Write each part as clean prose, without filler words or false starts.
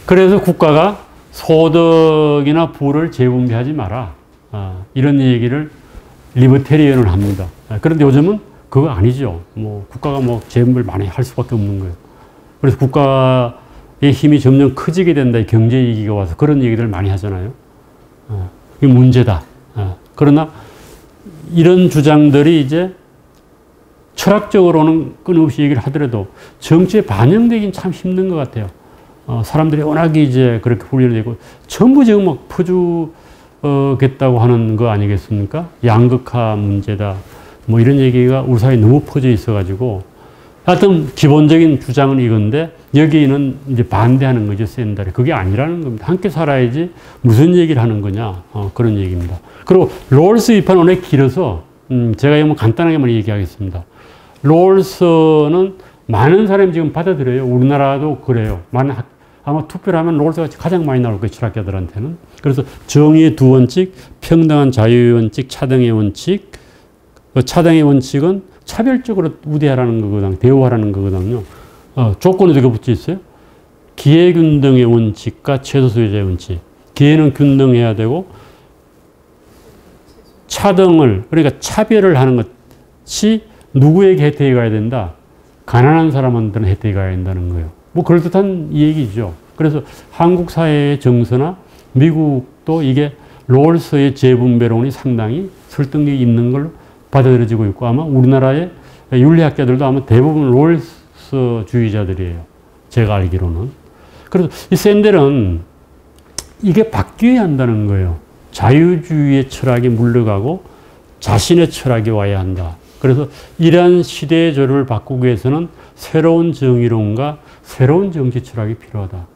그래서 국가가 소득이나 부를 재분배하지 마라. 이런 얘기를 리버테리언은 합니다. 그런데 요즘은 그거 아니죠. 뭐 국가가 뭐 재분배를 많이 할 수밖에 없는 거예요. 그래서 국가의 힘이 점점 커지게 된다. 경제 위기가 와서 그런 얘기들을 많이 하잖아요. 이게 문제다. 그러나 이런 주장들이 이제 철학적으로는 끊임없이 얘기를 하더라도 정치에 반영되긴 참 힘든 것 같아요. 사람들이 워낙 이제 그렇게 훈련이 되고 전부 지금 막 퍼주겠다고 하는 거 아니겠습니까? 양극화 문제다. 뭐 이런 얘기가 우리 사회에 너무 퍼져 있어가지고 하여튼 기본적인 주장은 이건데 여기는 이제 반대하는 거죠. 샌달이. 그게 아니라는 겁니다. 함께 살아야지 무슨 얘기를 하는 거냐. 그런 얘기입니다. 그리고 롤스 비판 워낙 길어서 제가 이거 간단하게만 얘기하겠습니다. 롤스는 많은 사람이 지금 받아들여요. 우리나라도 그래요. 아마 투표를 하면 롤스가 가장 많이 나올 거예요. 철학자들한테는. 그래서 정의의 두 원칙, 평등한 자유의 원칙, 차등의 원칙. 차등의 원칙은 차별적으로 우대하라는 거거든요. 대우하라는 거거든요. 조건이 어떻게 붙어 있어요? 기회균등의 원칙과 최소수요자의 원칙. 기회는 균등해야 되고 차등을 그러니까 차별을 하는 것이 누구에게 혜택이 가야 된다? 가난한 사람한테는 혜택이 가야 된다는 거예요. 뭐 그럴듯한 얘기죠. 그래서 한국 사회의 정서나 미국도 이게 롤스의 재분배론이 상당히 설득력이 있는 걸로 받아들여지고 있고 아마 우리나라의 윤리학자들도 아마 대부분 롤스주의자들이에요. 제가 알기로는. 그래서 이 샌델은 이게 바뀌어야 한다는 거예요. 자유주의의 철학이 물러가고 자신의 철학이 와야 한다. 그래서 이러한 시대의 조류를 바꾸기 위해서는 새로운 정의론과 새로운 정치 철학이 필요하다.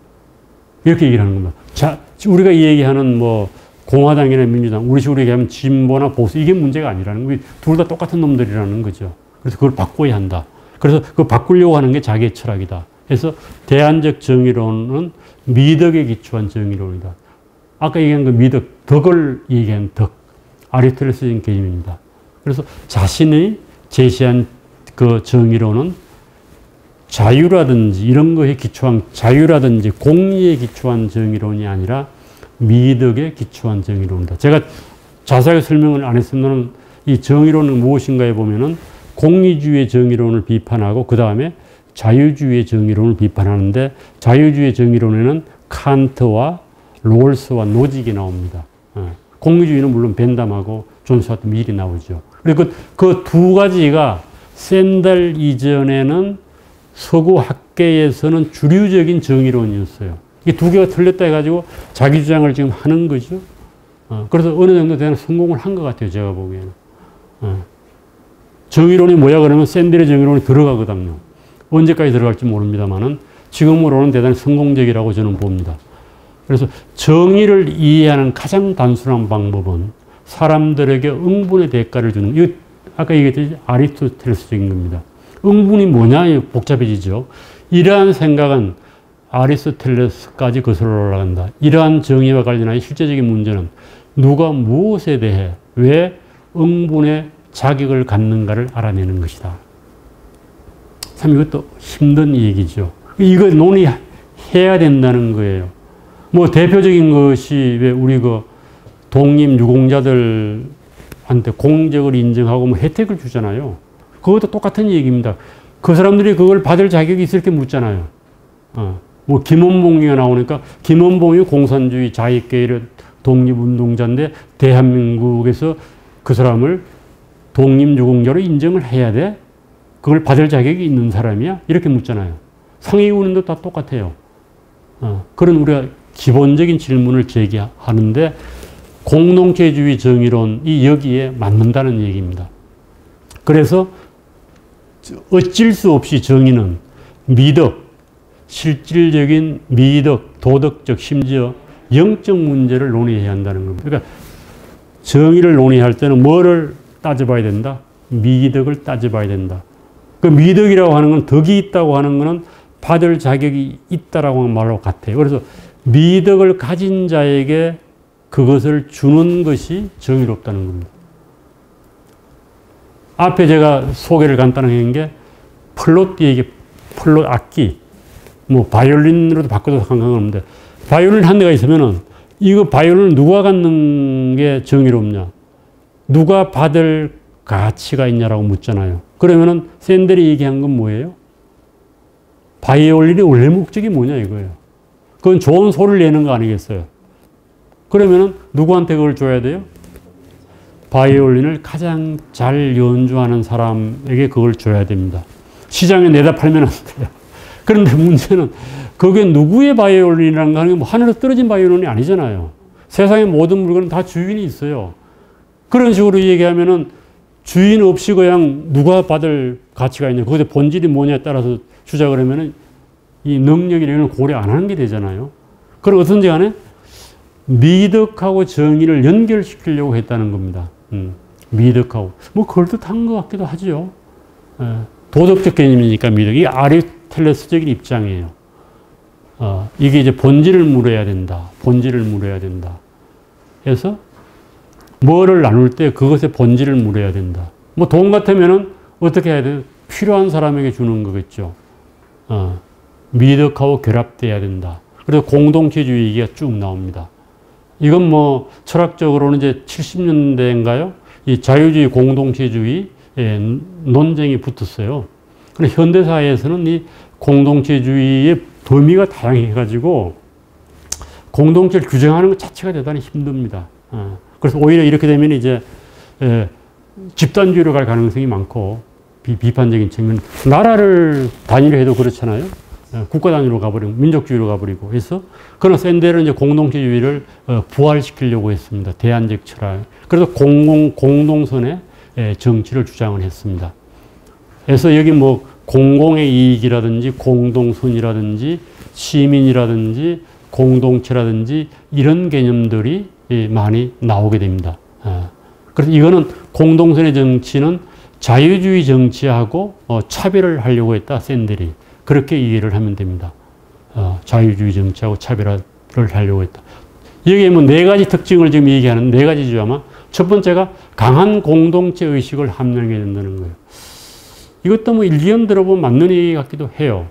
이렇게 얘기를 하는 겁니다. 자, 우리가 얘기하는 뭐 공화당이나 민주당, 우리식으로 얘기하면 진보나 보수, 이게 문제가 아니라는 거예요. 둘 다 똑같은 놈들이라는 거죠. 그래서 그걸 바꿔야 한다. 그래서 그걸 바꾸려고 하는 게 자기의 철학이다. 그래서 대안적 정의론은 미덕에 기초한 정의론이다. 아까 얘기한 그 미덕, 덕을 얘기한 덕, 아리스토텔레스적인 개념입니다. 그래서 자신이 제시한 그 정의론은 자유라든지 이런 거에 기초한 자유라든지 공의에 기초한 정의론이 아니라 미덕에 기초한 정의론이다. 제가 자세하게 설명을 안 했으면 이 정의론은 무엇인가에 보면은 공의주의의 정의론을 비판하고 그 다음에 자유주의의 정의론을 비판하는데 자유주의의 정의론에는 칸트와 롤스와 노직이 나옵니다. 공의주의는 물론 벤담하고 존 스튜어트 밀이 나오죠. 그리고 그 두 가지가 샌달 이전에는 서구 학계에서는 주류적인 정의론이었어요. 이게 두 개가 틀렸다 해가지고 자기 주장을 지금 하는 거죠. 그래서 어느 정도 되는 성공을 한 것 같아요. 제가 보기에는. 정의론이 뭐야 그러면 샌델의 정의론이 들어가거든요. 언제까지 들어갈지 모릅니다만은 지금으로는 대단히 성공적이라고 저는 봅니다. 그래서 정의를 이해하는 가장 단순한 방법은 사람들에게 응분의 대가를 주는, 이거 아까 얘기했듯이 아리스토텔레스적인 겁니다. 응분이 뭐냐? 복잡해지죠. 이러한 생각은 아리스토텔레스까지 거슬러 올라간다. 이러한 정의와 관련한 실제적인 문제는 누가 무엇에 대해 왜 응분의 자격을 갖는가를 알아내는 것이다. 참 이것도 힘든 얘기죠. 이거 논의해야 된다는 거예요. 뭐 대표적인 것이 왜 우리 그 독립유공자들한테 공적을 인정하고 뭐 혜택을 주잖아요. 그것도 똑같은 얘기입니다. 그 사람들이 그걸 받을 자격이 있을 게 묻잖아요. 뭐 김원봉이가 나오니까 김원봉이 공산주의 자익계의 독립운동자인데 대한민국에서 그 사람을 독립유공자로 인정을 해야 돼? 그걸 받을 자격이 있는 사람이야? 이렇게 묻잖아요. 상위군인도 다 똑같아요. 그런 우리가 기본적인 질문을 제기하는데 공동체주의 정의론이 여기에 맞는다는 얘기입니다. 그래서 어쩔 수 없이 정의는 미덕, 실질적인 미덕, 도덕적, 심지어 영적 문제를 논의해야 한다는 겁니다. 그러니까 정의를 논의할 때는 뭐를 따져봐야 된다? 미덕을 따져봐야 된다. 그 미덕이라고 하는 건 덕이 있다고 하는 것은 받을 자격이 있다라고 하는 말로 같아요. 그래서 미덕을 가진 자에게 그것을 주는 것이 정의롭다는 겁니다. 앞에 제가 소개를 간단하게 한 게 플룻 악기, 뭐 바이올린으로도 바꿔도 상관없는데 바이올린 한 대가 있으면은 이거 바이올린을 누가 갖는 게 정의롭냐? 누가 받을 가치가 있냐라고 묻잖아요. 그러면은 샌델이 얘기한 건 뭐예요? 바이올린의 원래 목적이 뭐냐 이거예요. 그건 좋은 소리를 내는 거 아니겠어요? 그러면은 누구한테 그걸 줘야 돼요? 바이올린을 가장 잘 연주하는 사람에게 그걸 줘야 됩니다. 시장에 내다 팔면 안 돼요. 그런데 문제는 그게 누구의 바이올린이라는 거 뭐 하늘에서 떨어진 바이올린이 아니잖아요. 세상의 모든 물건은 다 주인이 있어요. 그런 식으로 얘기하면은 주인 없이 그냥 누가 받을 가치가 있냐, 거기서 본질이 뭐냐에 따라서 주자 그러면은 이 능력이라는 걸 고려 안 하는 게 되잖아요. 그럼 어떤지 간에 미덕하고 정의를 연결시키려고 했다는 겁니다. 미덕하고. 뭐 그럴듯한 것 같기도 하죠. 도덕적 개념이니까 미덕. 이게 아리스토텔레스적인 입장이에요. 이게 이제 본질을 물어야 된다. 본질을 물어야 된다. 그래서 뭐를 나눌 때 그것의 본질을 물어야 된다. 뭐 돈 같으면은 어떻게 해야 돼요? 필요한 사람에게 주는 거겠죠. 미덕하고 결합돼야 된다. 그래서 공동체주의 얘기가 쭉 나옵니다. 이건 뭐 철학적으로는 이제 70년대인가요? 이 자유주의 공동체주의 논쟁이 붙었어요. 그런데 현대사회에서는 이 공동체주의의 범위가 다양해가지고 공동체를 규정하는 것 자체가 대단히 힘듭니다. 그래서 오히려 이렇게 되면 이제 집단주의로 갈 가능성이 많고 비판적인 측면. 나라를 단위로 해도 그렇잖아요. 국가 단위로 가버리고 민족주의로 가버리고 해서 그런 샌델은 이제 공동체주의를 부활시키려고 했습니다. 대안적 철학. 그래서 공동선의 정치를 주장을 했습니다. 그래서 여기 뭐 공공의 이익이라든지 공동선이라든지 시민이라든지 공동체라든지 이런 개념들이 많이 나오게 됩니다. 그래서 이거는 공동선의 정치는 자유주의 정치하고 차별을 하려고 했다. 샌델이. 그렇게 이해를 하면 됩니다. 자유주의 정치하고 차별을 하려고 했다. 여기에 뭐 네 가지 특징을 지금 얘기하는 네 가지죠 아마. 첫 번째가 강한 공동체 의식을 함양해야 된다는 거예요. 이것도 뭐 일견 들어보면 맞는 얘기 같기도 해요.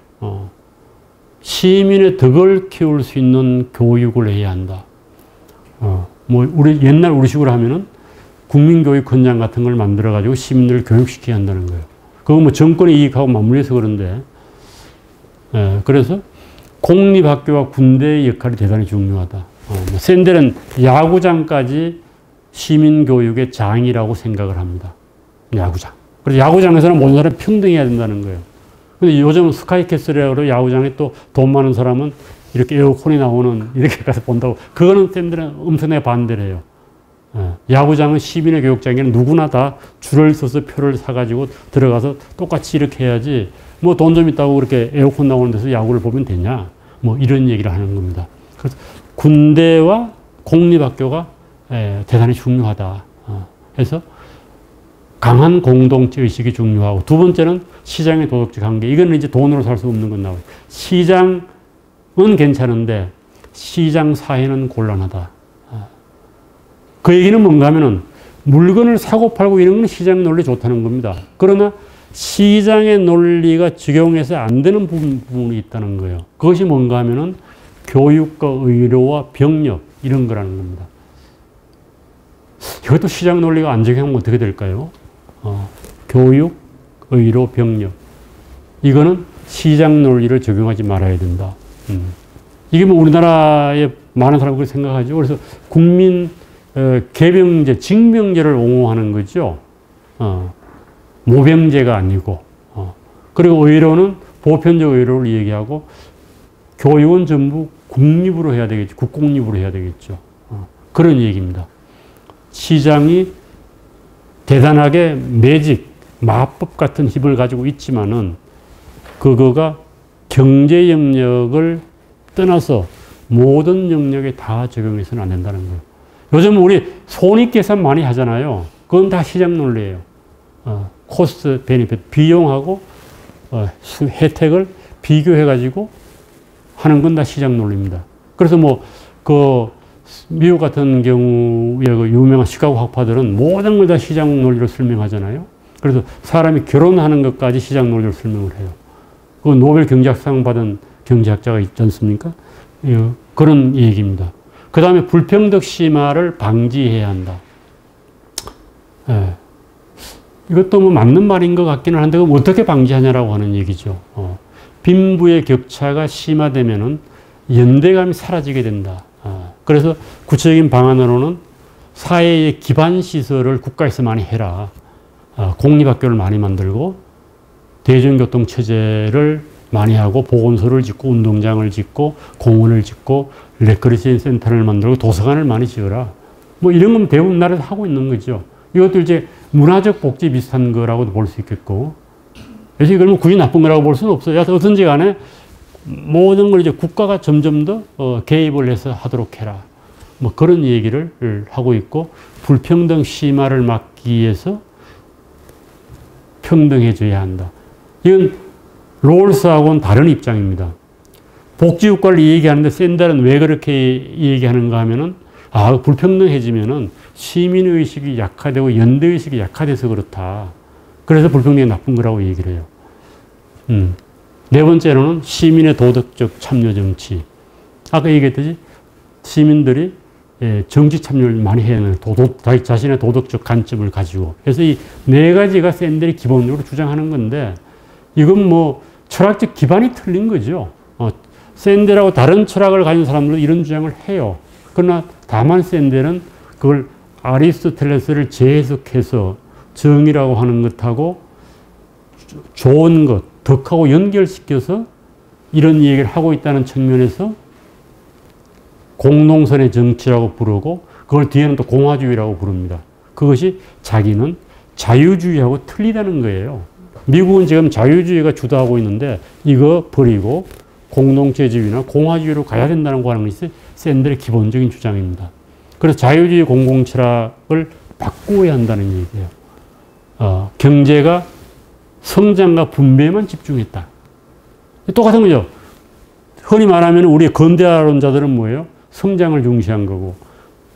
시민의 덕을 키울 수 있는 교육을 해야 한다. 뭐 옛날 우리식으로 하면은 국민교육 헌장 같은 걸 만들어가지고 시민들을 교육시켜야 한다는 거예요. 그거 뭐 정권의 이익하고 맞물려서 그런데, 그래서 공립학교와 군대의 역할이 대단히 중요하다. 뭐 샌델은 야구장까지 시민교육의 장이라고 생각을 합니다. 야구장. 그래서 야구장에서는 모든 사람이 평등해야 된다는 거예요. 근데 요즘 스카이캐슬이라고 야구장에 또 돈 많은 사람은 이렇게 에어컨이 나오는 이렇게 가서 본다고. 그거는 샌들은 엄청나게 반대를 해요. 야구장은 시민의 교육장에는 누구나 다 줄을 서서 표를 사가지고 들어가서 똑같이 이렇게 해야지 뭐 돈 좀 있다고 그렇게 에어컨 나오는 데서 야구를 보면 되냐. 뭐 이런 얘기를 하는 겁니다. 그래서 군대와 공립학교가 대단히 중요하다. 그래서 강한 공동체 의식이 중요하고 두 번째는 시장의 도덕적 한계. 이거는 이제 돈으로 살 수 없는 건 나와요. 시장은 괜찮은데 시장 사회는 곤란하다. 그 얘기는 뭔가 하면은 물건을 사고 팔고 이런 건 시장 논리 좋다는 겁니다. 그러나 시장의 논리가 적용해서 안 되는 부분이 있다는 거예요. 그것이 뭔가 하면은 교육과 의료와 병력 이런 거라는 겁니다. 이것도 시장 논리가 안 적용하면 어떻게 될까요? 교육, 의료, 병력. 이거는 시장 논리를 적용하지 말아야 된다. 이게 뭐 우리나라에 많은 사람들이 생각하죠. 그래서 국민 개병제, 징병제를 옹호하는 거죠. 모병제가 아니고. 그리고 의료는 보편적 의료를 얘기하고 교육은 전부 국립으로 해야 되겠죠. 국공립으로 해야 되겠죠. 그런 얘기입니다. 시장이 대단하게 매직, 마법 같은 힘을 가지고 있지만은 그거가 경제 영역을 떠나서 모든 영역에 다 적용해서는 안 된다는 거예요. 요즘 우리 손익계산 많이 하잖아요. 그건 다 시장 논리예요. 코스트, 베니핏, 비용하고 혜택을 비교해가지고 하는 건 다 시장 논리입니다. 그래서 뭐, 미국 같은 경우에 그 유명한 시카고 학파들은 모든 걸 다 시장 논리로 설명하잖아요. 그래서 사람이 결혼하는 것까지 시장 논리로 설명을 해요. 그 노벨 경제학상 받은 경제학자가 있지 않습니까? 그런 얘기입니다. 그 다음에 불평등 심화를 방지해야 한다. 예. 이것도 뭐 맞는 말인 것 같기는 한데, 그럼 어떻게 방지하냐라고 하는 얘기죠. 빈부의 격차가 심화되면은 연대감이 사라지게 된다. 그래서 구체적인 방안으로는 사회의 기반 시설을 국가에서 많이 해라. 공립학교를 많이 만들고 대중교통 체제를 많이 하고 보건소를 짓고 운동장을 짓고 공원을 짓고 레크리에이션 센터를 만들고 도서관을 많이 지어라. 뭐 이런 건 대부분 나라에서 하고 있는 거죠. 이것도 이제 문화적 복지 비슷한 거라고도 볼 수 있겠고. 그래서 이걸 뭐 굳이 나쁜 거라고 볼 수는 없어요. 어떤지 간에 모든 걸 이제 국가가 점점 더 개입을 해서 하도록 해라. 뭐 그런 얘기를 하고 있고, 불평등 심화를 막기 위해서 평등해져야 한다. 이건 롤스하고는 다른 입장입니다. 복지국가를 얘기하는데 샌델은 왜 그렇게 얘기하는가 하면은, 불평등해지면은 시민의식이 약화되고 연대의식이 약화돼서 그렇다. 그래서 불평등이 나쁜 거라고 얘기를 해요. 네 번째로는 시민의 도덕적 참여 정치. 아까 얘기했듯이 시민들이 정치 참여를 많이 해야 하는 자기 자신의 도덕적 관점을 가지고. 그래서 이 네 가지가 샌델이 기본적으로 주장하는 건데, 이건 뭐 철학적 기반이 틀린 거죠. 샌델하고 다른 철학을 가진 사람들은 이런 주장을 해요. 그러나 다만 샌델은 그걸 아리스토텔레스를 재해석해서 정의라고 하는 것하고 좋은 것, 덕하고 연결시켜서 이런 얘기를 하고 있다는 측면에서 공동선의 정치라고 부르고, 그걸 뒤에는 또 공화주의라고 부릅니다. 그것이 자기는 자유주의하고 틀리다는 거예요. 미국은 지금 자유주의가 주도하고 있는데 이거 버리고 공동체주의나 공화주의로 가야 된다는 거 하는 것이 샌델의 기본적인 주장입니다. 그래서 자유주의 공공철학을 바꾸어야 한다는 얘기예요. 경제가 성장과 분배에만 집중했다. 똑같은 거죠. 흔히 말하면 우리 근대화론자들은 뭐예요? 성장을 중시한 거고,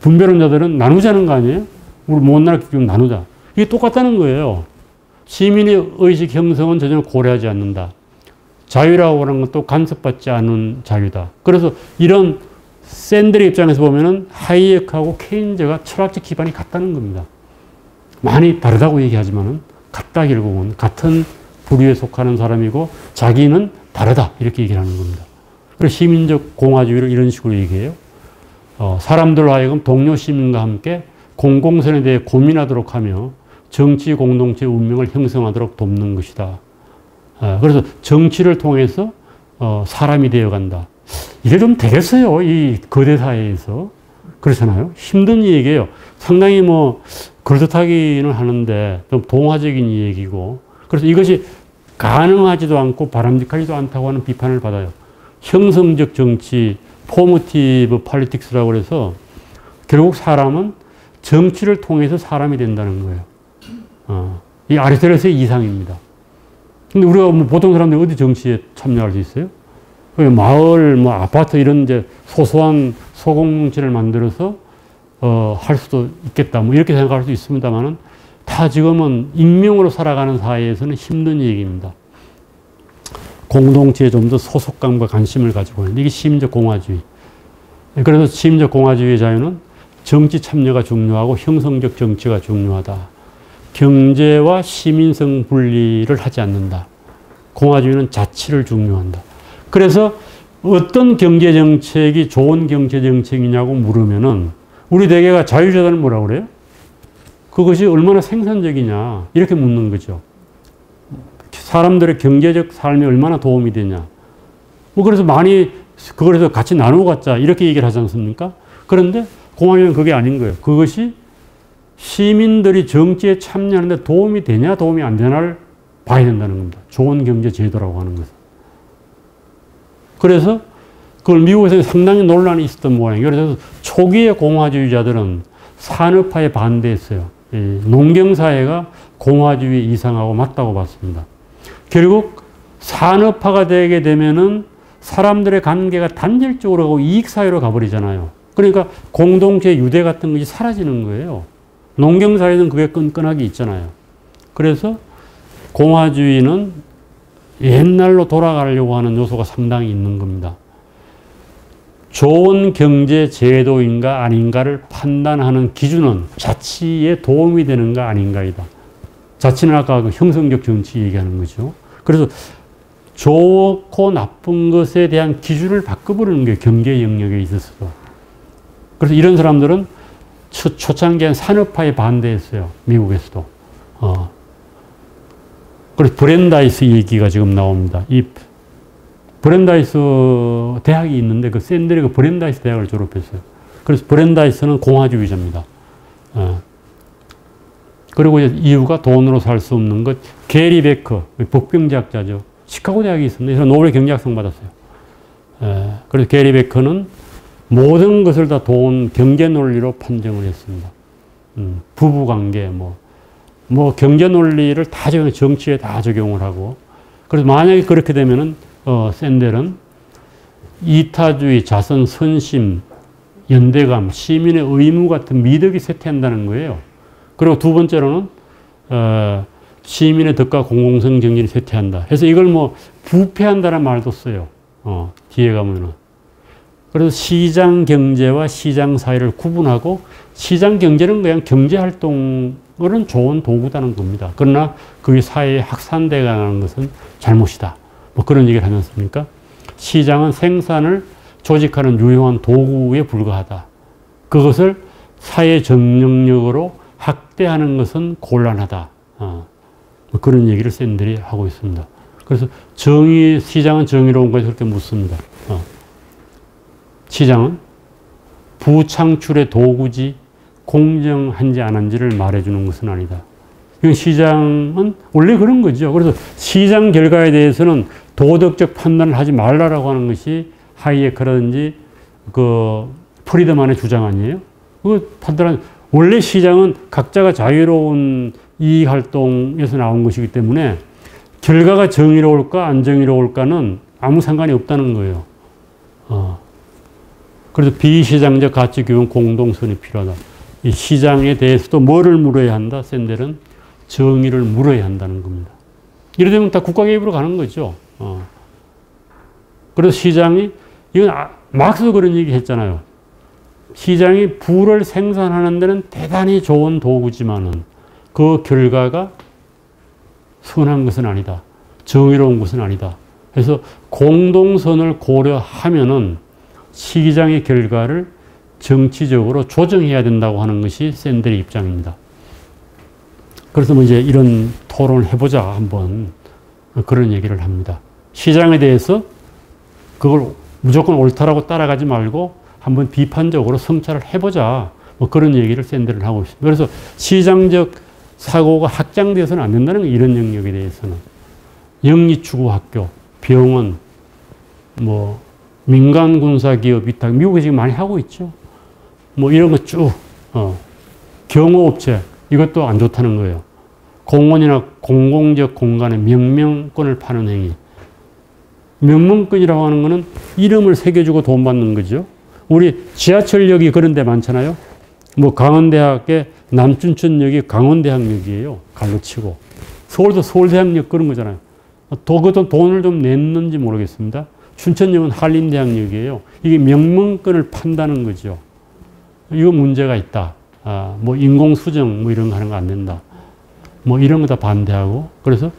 분배론자들은 나누자는 거 아니에요? 우리 못 나라 좀 나누자. 이게 똑같다는 거예요. 시민의 의식 형성은 전혀 고려하지 않는다. 자유라고 하는 것도 간섭받지 않은 자유다. 그래서 이런 샌델의 입장에서 보면은 하이에크하고 케인즈가 철학적 기반이 같다는 겁니다. 많이 다르다고 얘기하지만은 같다, 결국은. 같은 부류에 속하는 사람이고 자기는 다르다, 이렇게 얘기를 하는 겁니다. 그래서 시민적 공화주의를 이런 식으로 얘기해요. 사람들로 하여금 동료 시민과 함께 공공선에 대해 고민하도록 하며 정치 공동체 운명을 형성하도록 돕는 것이다. 그래서 정치를 통해서 사람이 되어간다. 이게 좀 되겠어요, 이 거대 사회에서. 그렇잖아요. 힘든 얘기예요. 상당히 뭐 그럴듯하기는 하는데 좀 동화적인 얘기고, 그래서 이것이 가능하지도 않고 바람직하지도 않다고 하는 비판을 받아요. 형성적 정치, 포머티브 폴리틱스라고 해서 결국 사람은 정치를 통해서 사람이 된다는 거예요. 이 아리스토텔레스의 이상입니다. 근데 우리가 뭐 보통 사람들이 어디 정치에 참여할 수 있어요? 마을, 뭐 아파트 이런 이제 소소한 소공동체를 만들어서 할 수도 있겠다. 뭐 이렇게 생각할 수 있습니다만은 다 지금은 익명으로 살아가는 사회에서는 힘든 얘기입니다. 공동체에 좀 더 소속감과 관심을 가지고 있는, 이게 시민적 공화주의. 그래서 시민적 공화주의의 자유는 정치 참여가 중요하고 형성적 정치가 중요하다. 경제와 시민성 분리를 하지 않는다. 공화주의는 자치를 중요한다. 그래서 어떤 경제 정책이 좋은 경제 정책이냐고 물으면은 우리 대개가 자유주의자는 뭐라고 그래요? 그것이 얼마나 생산적이냐, 이렇게 묻는 거죠. 사람들의 경제적 삶에 얼마나 도움이 되냐. 뭐 그래서 많이 그거에서 같이 나누어 갖자, 이렇게 얘기를 하지 않습니까? 그런데 공화주의는 그게 아닌 거예요. 그것이 시민들이 정치에 참여하는데 도움이 되냐 도움이 안 되냐를 봐야 된다는 겁니다. 좋은 경제 제도라고 하는 것은. 그래서 그걸 미국에서 상당히 논란이 있었던 모양이에요. 그래서 초기의 공화주의자들은 산업화에 반대했어요. 농경사회가 공화주의 이상하고 맞다고 봤습니다. 결국 산업화가 되게 되면은 사람들의 관계가 단절적으로 가고 이익사회로 가버리잖아요. 그러니까 공동체 유대 같은 것이 사라지는 거예요. 농경사회는 그게 끈끈하게 있잖아요. 그래서 공화주의는 옛날로 돌아가려고 하는 요소가 상당히 있는 겁니다. 좋은 경제 제도인가 아닌가를 판단하는 기준은 자치에 도움이 되는가 아닌가이다. 자치는 아까 그 형성적 정치 얘기하는 거죠. 그래서 좋고 나쁜 것에 대한 기준을 바꿔버리는 게 경제 영역에 있어서도. 그래서 이런 사람들은 초창기엔 산업화에 반대했어요. 미국에서도. 그래서 브랜다이스 얘기가 지금 나옵니다. 이 브랜다이스 대학이 있는데 그 샌들이 그 브랜다이스 대학을 졸업했어요. 그래서 브랜다이스는 공화주의자입니다. 그리고 이유가 돈으로 살 수 없는 것. 게리 베커, 복병제학자죠. 시카고 대학에 있었는데 그래서 노벨 경제학상 받았어요. 그래서 게리 베커는 모든 것을 다 경제 논리로 판정을 했습니다. 부부관계, 뭐 경제 논리를 다 정치에 다 적용을 하고. 그래서 만약에 그렇게 되면은 샌델은 이타주의, 자선, 선심, 연대감, 시민의 의무 같은 미덕이 쇠퇴한다는 거예요. 그리고 두 번째로는 시민의 덕과 공공성 정신이 쇠퇴한다. 그래서 이걸 뭐 부패한다는 말도 써요. 뒤에 가면은. 그래서 시장 경제와 시장 사회를 구분하고 시장 경제는 그냥 경제 활동은 좋은 도구다는 겁니다. 그러나 그게 사회에 확산되어 가는 것은 잘못이다. 뭐 그런 얘기를 하지 않습니까? 시장은 생산을 조직하는 유용한 도구에 불과하다. 그것을 사회 정령력으로 확대하는 것은 곤란하다. 뭐 그런 얘기를 샌들이 하고 있습니다. 그래서 시장은 정의로운 것이 그렇게 묻습니다. 시장은 부창출의 도구지 공정한지 안 한지를 말해주는 것은 아니다. 시장은 원래 그런 거죠. 그래서 시장 결과에 대해서는 도덕적 판단을 하지 말라라고 하는 것이 하이에크라든지 프리드만의 주장 아니에요? 원래 시장은 각자가 자유로운 이익 활동에서 나온 것이기 때문에 결과가 정의로울까 안 정의로울까는 아무 상관이 없다는 거예요. 그래서 비시장적 가치 교육 공동선이 필요하다. 이 시장에 대해서도 뭐를 물어야 한다? 샌델은 정의를 물어야 한다는 겁니다. 이래 되면 다 국가개입으로 가는 거죠. 그래서 시장이, 이건 막스 그런 얘기 했잖아요. 시장이 부를 생산하는 데는 대단히 좋은 도구지만은 그 결과가 선한 것은 아니다. 정의로운 것은 아니다. 그래서 공동선을 고려하면은 시장의 결과를 정치적으로 조정해야 된다고 하는 것이 샌델의 입장입니다. 그래서 뭐 이제 이런 토론을 해보자 한번 그런 얘기를 합니다. 시장에 대해서 그걸 무조건 옳다라고 따라가지 말고 한번 비판적으로 성찰을 해보자. 뭐 그런 얘기를 샌델은 하고 있습니다. 그래서 시장적 사고가 확장되어서는 안 된다는 거예요. 이런 영역에 대해서는. 영리추구학교, 병원, 민간군사기업 위탁, 미국에 지금 많이 하고 있죠. 뭐 이런 거 쭉, 경호업체, 이것도 안 좋다는 거예요. 공원이나 공공적 공간에 명명권을 파는 행위. 명명권이라고 하는 거는 이름을 새겨주고 돈 받는 거죠. 우리 지하철역이 그런 데 많잖아요. 강원대학의 남춘천역이 강원대학역이에요. 갈로 치고. 서울도 서울대학역 그런 거잖아요. 그것도 돈을 좀 냈는지 모르겠습니다. 춘천역은 한림대학역이에요. 이게 명명권을 판다는 거죠. 이거 문제가 있다. 인공수정 이런 거 하는 거 안 된다. 이런 거 다 반대하고. 그래서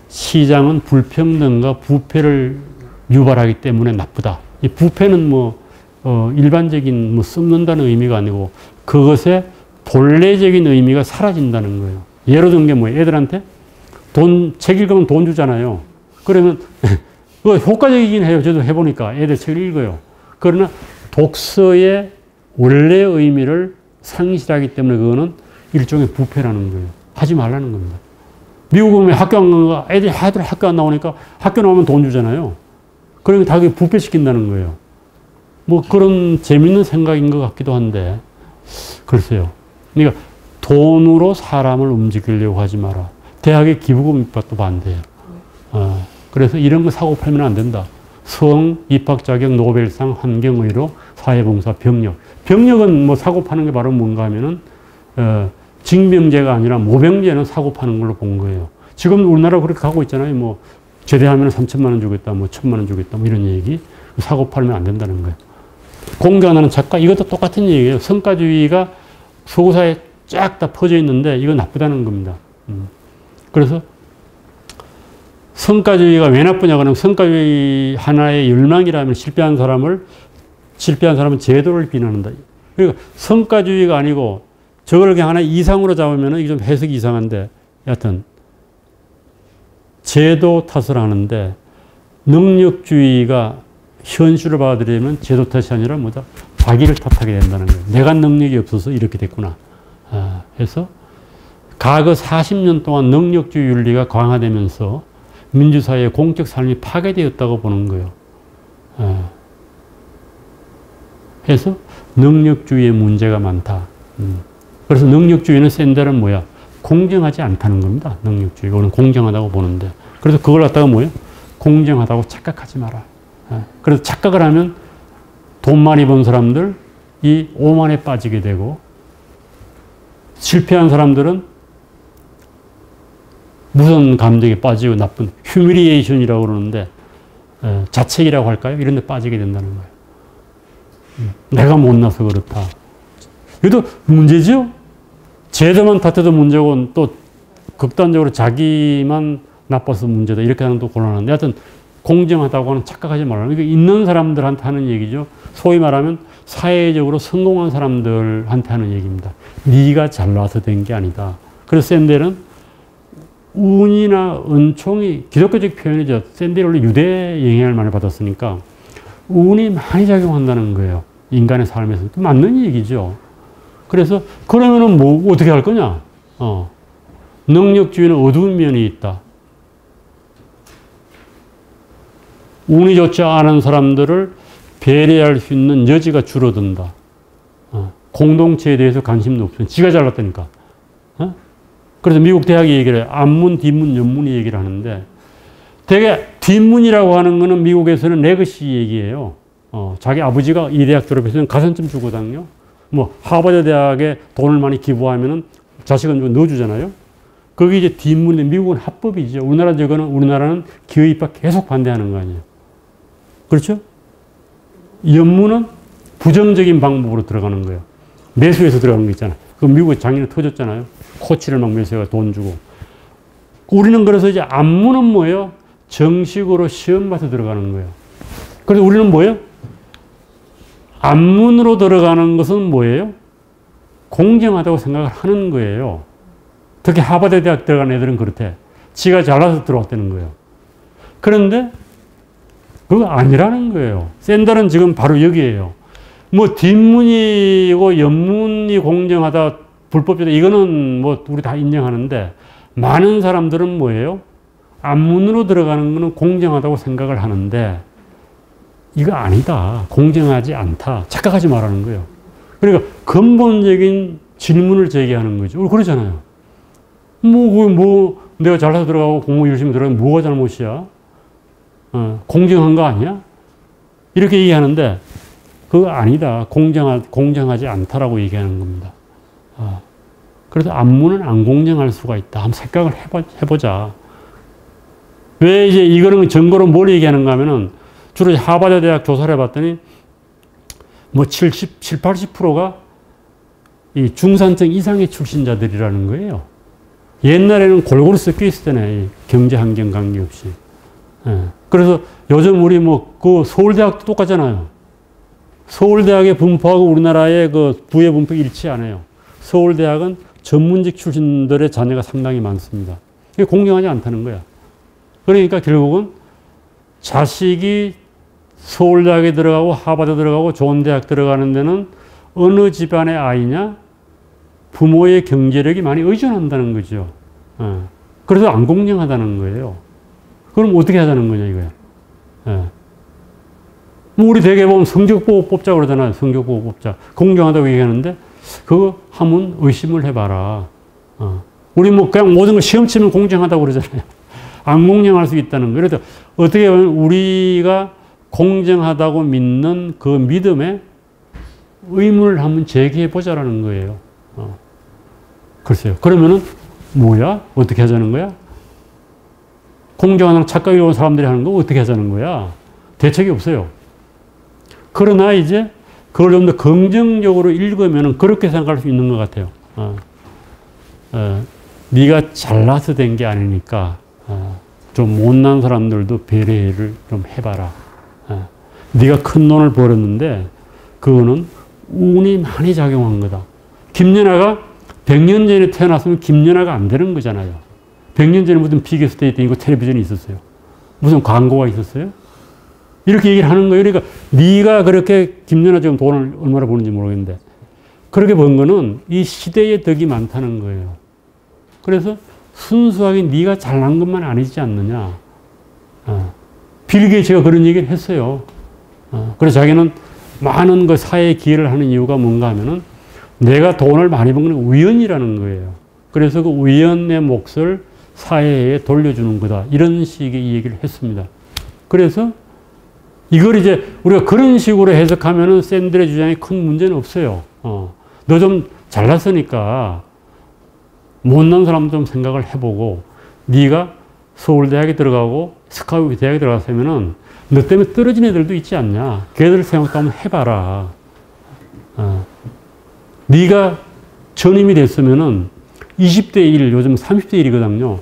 시장은 불평등과 부패를 유발하기 때문에 나쁘다. 이 부패는 일반적인 썩는다는 의미가 아니고 그것의 본래적인 의미가 사라진다는 거예요. 예로 든 게 뭐예요? 애들한테 책 읽으면 돈 주잖아요. 그러면 효과적이긴 해요. 저도 해보니까 애들 책을 읽어요. 그러나 독서의 원래 의미를 상실하기 때문에 그거는 일종의 부패라는 거예요. 하지 말라는 겁니다. 미국 오면 학교 안 간 거, 애들이 학교 안 나오니까 학교 나오면 돈 주잖아요. 그러니까 다 그게 부패시킨다는 거예요. 그런 재밌는 생각인 것 같기도 한데, 글쎄요. 그러니까 돈으로 사람을 움직이려고 하지 마라. 대학의 기부금 입학도 반대해요. 그래서 이런 거 사고 팔면 안 된다. 성, 입학 자격, 노벨상, 환경의료, 사회봉사, 병력. 병력은 사고 파는 게 바로 뭔가 하면은, 징병제가 아니라 모병제는 사고 파는 걸로 본 거예요. 지금 우리나라 그렇게 가고 있잖아요. 제대하면 3천만 원 주겠다, 뭐 1,000만 원 주겠다, 뭐 이런 얘기. 사고 팔면 안 된다는 거예요. 공경하는 작가, 이것도 똑같은 얘기예요. 성과주의가 서구사에 쫙 다 퍼져 있는데 이건 나쁘다는 겁니다. 그래서 성과주의가 왜 나쁘냐 그러면 성과주의 하나의 열망이라면 실패한 사람은 제도를 비난한다. 그러니까 성과주의가 아니고 저걸 그냥 하나 이상으로 잡으면 이게 좀 해석이 이상한데 여하튼 제도 탓을 하는데 능력주의가 현실을 받아들이면 제도 탓이 아니라 뭐다? 자기를 탓하게 된다는 거예요. 내가 능력이 없어서 이렇게 됐구나. 해서 과거 40년 동안 능력주의 윤리가 강화되면서 민주사회의 공적 삶이 파괴되었다고 보는 거예요. 해서 능력주의의 문제가 많다. 그래서 능력주의는 샌델은 뭐야? 공정하지 않다는 겁니다. 능력주의가. 우리는 공정하다고 보는데. 그래서 그걸 갖다가 뭐예요? 공정하다고 착각하지 마라. 그래서 착각을 하면 돈 많이 번 사람들 이 오만에 빠지게 되고 실패한 사람들은 무슨 감정에 빠지고 나쁜 휴미리에이션이라고 그러는데 자책이라고 할까요? 이런 데 빠지게 된다는 거예요. 내가 못나서 그렇다. 이것도 문제죠? 제도만 탓해도 문제고 또 극단적으로 자기만 나빠서 문제다. 이렇게 하는 또 곤란한데 하여튼 공정하다고 하는 착각하지 말라는 게 있는 사람들한테 하는 얘기죠. 소위 말하면 사회적으로 성공한 사람들한테 하는 얘기입니다. 네가 잘나서 된 게 아니다. 그래서 샌델은 운이나 은총이 기독교적 표현이죠. 샌델이 원래 유대 영향을 많이 받았으니까 운이 많이 작용한다는 거예요. 인간의 삶에서. 맞는 얘기죠. 그래서 그러면은 뭐 어떻게 할 거냐? 능력주의는 어두운 면이 있다. 운이 좋지 않은 사람들을 배려할 수 있는 여지가 줄어든다. 공동체에 대해서 관심도 없으면 지가 잘났다니까. 그래서 미국 대학이 얘기를 해요. 앞문, 뒷문, 옆문이 얘기를 하는데 되게 뒷문이라고 하는 거는 미국에서는 레거시 얘기예요. 자기 아버지가 이 대학 졸업했으면 가산점 주거든요. 뭐 하버드 대학에 돈을 많이 기부하면은 자식은 좀 넣어주잖아요. 그게 이제 뒷문인데 미국은 합법이죠. 우리나라는 기업 입학 계속 반대하는 거 아니에요. 그렇죠? 옆문은 부정적인 방법으로 들어가는 거예요. 매수해서 들어가는 거 있잖아요. 그 미국에 작년에 터졌잖아요. 코치를 막 매수해서 돈 주고. 우리는 그래서 이제 앞문은 뭐예요? 정식으로 시험 봐서 들어가는 거예요. 그래서 우리는 뭐예요? 앞문으로 들어가는 것은 뭐예요? 공정하다고 생각을 하는 거예요. 특히 하버드 대학 들어간 애들은 그렇대. 지가 잘나서 들어왔다는 거예요. 그런데 그거 아니라는 거예요. 샌델은 지금 바로 여기에요. 뭐 뒷문이고 옆문이 공정하다, 불법이다 이거는 뭐 우리 다 인정하는데 많은 사람들은 뭐예요? 앞문으로 들어가는 거는 공정하다고 생각을 하는데 이거 아니다. 공정하지 않다. 착각하지 말라는 거예요. 그러니까 근본적인 질문을 제기하는 거죠. 우리 그러잖아요. 내가 잘나서 들어가고 공부 열심히 들어가면 뭐가 잘못이야? 공정한 거 아니야? 이렇게 얘기하는데 그거 아니다. 공정하지 않다라고 얘기하는 겁니다. 그래서 앞문은 안 공정할 수가 있다. 한번 생각을 해보자. 왜 이제 이거는 증거로 뭘 얘기하는가 하면은 주로 하버드 대학 조사를 해봤더니 뭐 70, 80%가 이 중산층 이상의 출신자들이라는 거예요. 옛날에는 골고루 섞여 있을 때네. 경제 환경 관계없이. 그래서 요즘 우리 그 서울대학도 똑같잖아요. 서울대학의 분포하고 우리나라의 그 부의 분포 일치 안 해요. 서울대학은 전문직 출신들의 자녀가 상당히 많습니다. 이게 공정하지 않다는 거야. 그러니까 결국은 자식이 서울대학에 들어가고 하버드 들어가고 좋은 대학 들어가는 데는 어느 집안의 아이냐? 부모의 경제력이 많이 의존한다는 거죠. 그래서 안 공정하다는 거예요. 그럼 어떻게 하자는 거냐 이거야. 우리 대개 보면 성적 보고 뽑자 그러잖아요. 성적 보고 뽑자. 공정하다고 얘기하는데 그거 하면 의심을 해봐라. 우리 뭐 그냥 모든 걸 시험 치면 공정하다고 그러잖아요. 안 공정할 수 있다는 거예요. 그래서 어떻게 보면 우리가 공정하다고 믿는 그 믿음에 의문을 한번 제기해 보자라는 거예요. 글쎄요. 그러면은 뭐야? 어떻게 하자는 거야? 공정하는 착각이 온 사람들이 하는 거 어떻게 하자는 거야? 대책이 없어요. 그러나 이제 그걸 좀 더 긍정적으로 읽으면 그렇게 생각할 수 있는 것 같아요. 네가 잘나서 된 게 아니니까 좀 못난 사람들도 배려를 좀 해봐라. 네가 큰 돈을 벌었는데 그거는 운이 많이 작용한 거다. 김연아가 100년 전에 태어났으면 김연아가 안 되는 거잖아요. 100년 전에 무슨 비게스테이트 이거 텔레비전이 있었어요. 무슨 광고가 있었어요? 이렇게 얘기를 하는 거예요. 그러니까 네가 그렇게 김연아 지금 돈을 얼마나 버는지 모르겠는데 그렇게 번 거는 이 시대의 덕이 많다는 거예요. 그래서 순수하게 네가 잘난 것만 아니지 않느냐. 빌 게이츠가 그런 얘기를 했어요. 그래서 자기는 많은 그 사회에 기여를 하는 이유가 뭔가 하면은 내가 돈을 많이 번 건 우연이라는 거예요. 그래서 그 우연의 몫을 사회에 돌려주는 거다. 이런 식의 얘기를 했습니다. 그래서 이걸 이제 우리가 그런 식으로 해석하면은 샌들의 주장에 큰 문제는 없어요. 너 좀 잘났으니까 못난 사람 좀 생각을 해보고 네가 서울대학에 들어가고 스카우트 대학에 들어갔으면은 너 때문에 떨어진 애들도 있지 않냐. 걔들 생각도 한번 해봐라. 네가 전임이 됐으면은 20대 1, 요즘 30대 1이거든요.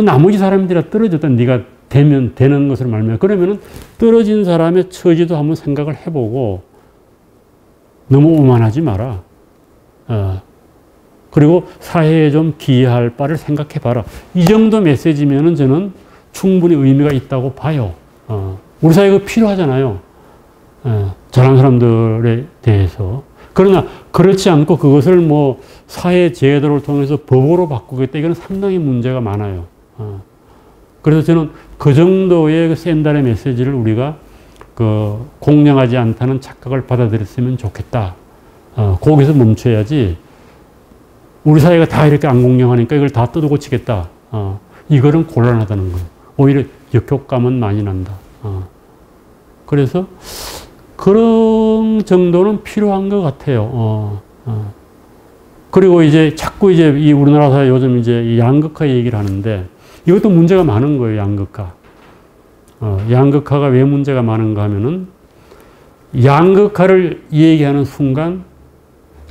나머지 사람들이 떨어졌다 네가 되면 되는 것을 말면 그러면은 떨어진 사람의 처지도 한번 생각을 해보고 너무 오만하지 마라. 그리고 사회에 좀 기여할 바를 생각해봐라. 이 정도 메시지면은 저는 충분히 의미가 있다고 봐요. 우리 사회가 필요하잖아요. 잘하는 사람들에 대해서. 그러나 그렇지 않고 그것을 뭐 사회 제도를 통해서 법으로 바꾸겠다. 이건 상당히 문제가 많아요. 그래서 저는 그 정도의 그 샌달의 메시지를 우리가 그 공정하지 않다는 착각을 받아들였으면 좋겠다. 거기서 멈춰야지. 우리 사회가 다 이렇게 안 공정하니까 이걸 다 뜯어고치겠다. 이거는 곤란하다는 거예요. 오히려 역효과만 많이 난다. 그래서 그런 정도는 필요한 것 같아요. 그리고 이제 자꾸 이제 이 우리나라 사회 요즘 이제 이 양극화 얘기를 하는데 이것도 문제가 많은 거예요, 양극화. 양극화가 왜 문제가 많은가 하면은 양극화를 얘기하는 순간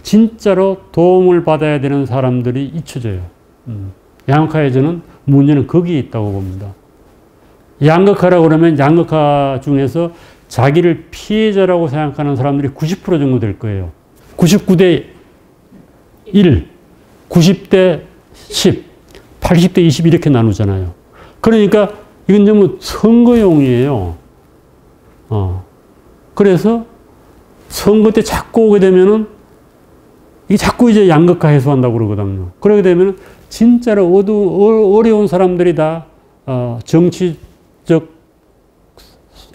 진짜로 도움을 받아야 되는 사람들이 잊혀져요. 양극화에 저는 문제는 거기에 있다고 봅니다. 양극화라고 그러면 양극화 중에서 자기를 피해자라고 생각하는 사람들이 90% 정도 될 거예요. 99대 1, 90대 10, 80대 20 이렇게 나누잖아요. 그러니까 이건 전부 선거용이에요. 그래서 선거 때 자꾸 오게 되면은 이게 자꾸 이제 양극화 해소한다고 그러거든요. 그러게 되면은 진짜로 어려운 사람들이 다 정치적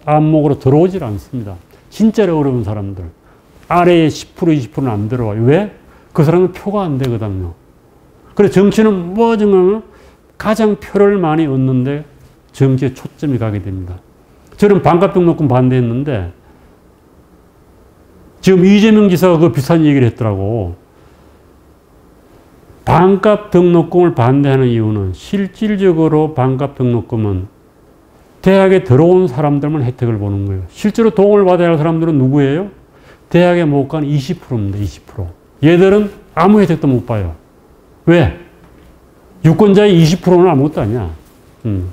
안목으로 들어오질 않습니다. 진짜로 어려운 사람들. 아래에 10%, 20%는 안 들어와요. 왜? 그 사람은 표가 안 되거든요. 그래서 정치는 뭐 정말 가장 표를 많이 얻는데 정치에 초점이 가게 됩니다. 저는 반값 등록금 반대했는데 지금 이재명 지사가 그 비슷한 얘기를 했더라고. 반값 등록금을 반대하는 이유는 실질적으로 반값 등록금은 대학에 들어온 사람들만 혜택을 보는 거예요. 실제로 도움을 받아야 할 사람들은 누구예요? 대학에 못 간 20%입니다. 20%. 얘들은 아무 혜택도 못 봐요. 왜? 유권자의 20%는 아무것도 아니야.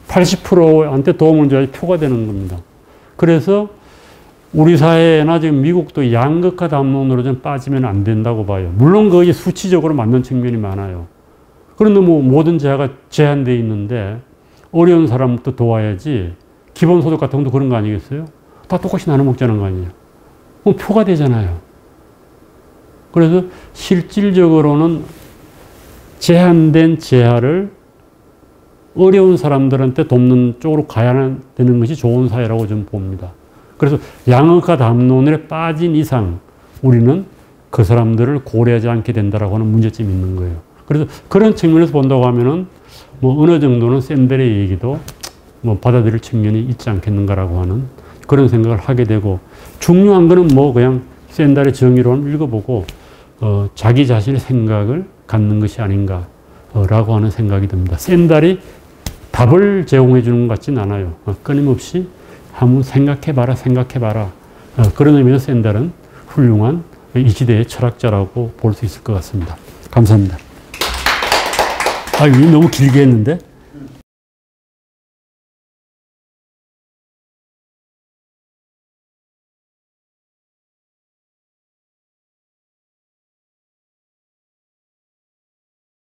80%한테 도움을 줘야지 표가 되는 겁니다. 그래서 우리 사회나 지금 미국도 양극화 담론으로 좀 빠지면 안 된다고 봐요. 물론 그게 수치적으로 맞는 측면이 많아요. 그런데 뭐 모든 재화가 제한되어 있는데 어려운 사람부터 도와야지. 기본소득 같은 것도 그런 거 아니겠어요? 다 똑같이 나눠 먹자는 거 아니에요. 그럼 표가 되잖아요. 그래서 실질적으로는 제한된 재화를 어려운 사람들한테 돕는 쪽으로 가야 되는 것이 좋은 사회라고 좀 봅니다. 그래서 양극화 담론에 빠진 이상 우리는 그 사람들을 고려하지 않게 된다라고 하는 문제점이 있는 거예요. 그래서 그런 측면에서 본다고 하면은 뭐 어느 정도는 샌델의 얘기도 뭐 받아들일 측면이 있지 않겠는가라고 하는 그런 생각을 하게 되고 중요한 거는 뭐 그냥 샌델의 정의론을 읽어보고 자기 자신의 생각을 갖는 것이 아닌가라고 하는 생각이 듭니다. 샌델이 답을 제공해 주는 것 같진 않아요. 끊임없이 한번 생각해봐라, 생각해봐라. 그런 의미에서 샌델은 훌륭한 이 시대의 철학자라고 볼 수 있을 것 같습니다. 감사합니다. 이거 너무 길게 했는데?